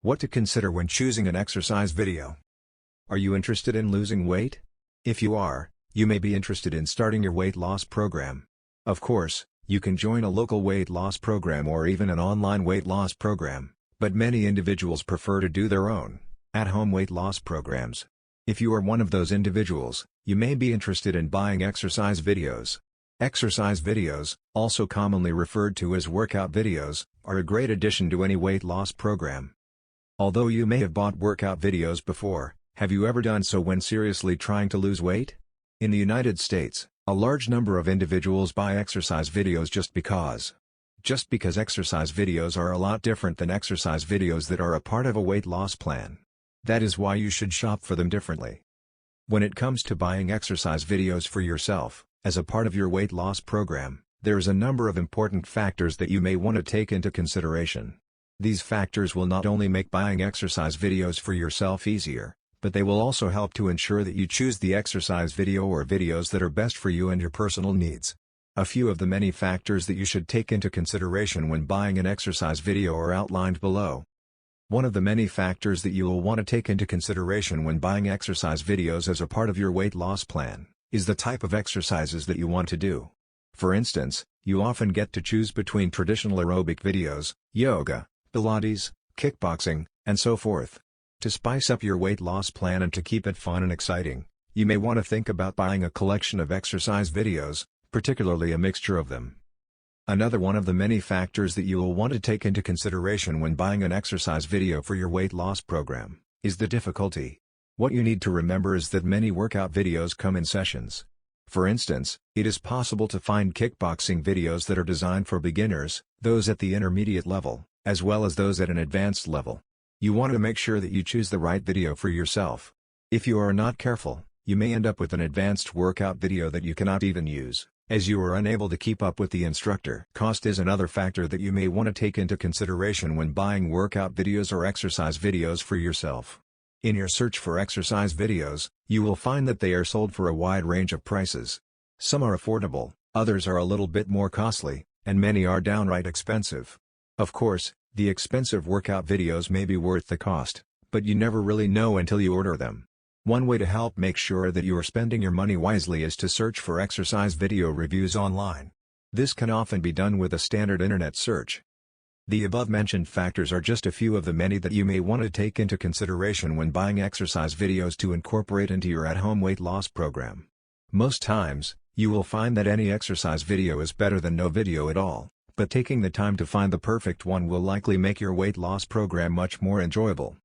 What to consider when choosing an exercise video. Are you interested in losing weight? If you are, you may be interested in starting your weight loss program. Of course, you can join a local weight loss program or even an online weight loss program, but many individuals prefer to do their own, at-home weight loss programs. If you are one of those individuals, you may be interested in buying exercise videos. Exercise videos, also commonly referred to as workout videos, are a great addition to any weight loss program. Although you may have bought workout videos before, have you ever done so when seriously trying to lose weight? In the United States, a large number of individuals buy exercise videos just because. Just because exercise videos are a lot different than exercise videos that are a part of a weight loss plan. That is why you should shop for them differently. When it comes to buying exercise videos for yourself, as a part of your weight loss program, there is a number of important factors that you may want to take into consideration. These factors will not only make buying exercise videos for yourself easier, but they will also help to ensure that you choose the exercise video or videos that are best for you and your personal needs. A few of the many factors that you should take into consideration when buying an exercise video are outlined below. One of the many factors that you will want to take into consideration when buying exercise videos as a part of your weight loss plan is the type of exercises that you want to do. For instance, you often get to choose between traditional aerobic videos, yoga, Pilates, kickboxing, and so forth. To spice up your weight loss plan and to keep it fun and exciting, you may want to think about buying a collection of exercise videos, particularly a mixture of them. Another one of the many factors that you will want to take into consideration when buying an exercise video for your weight loss program is the difficulty. What you need to remember is that many workout videos come in sessions. For instance, it is possible to find kickboxing videos that are designed for beginners, those at the intermediate level, as well as those at an advanced level. You want to make sure that you choose the right video for yourself. If you are not careful, you may end up with an advanced workout video that you cannot even use, as you are unable to keep up with the instructor. Cost is another factor that you may want to take into consideration when buying workout videos or exercise videos for yourself. In your search for exercise videos, you will find that they are sold for a wide range of prices. Some are affordable, others are a little bit more costly, and many are downright expensive. Of course, the expensive workout videos may be worth the cost, but you never really know until you order them. One way to help make sure that you are spending your money wisely is to search for exercise video reviews online. This can often be done with a standard internet search. The above-mentioned factors are just a few of the many that you may want to take into consideration when buying exercise videos to incorporate into your at-home weight loss program. Most times, you will find that any exercise video is better than no video at all, but taking the time to find the perfect one will likely make your weight loss program much more enjoyable.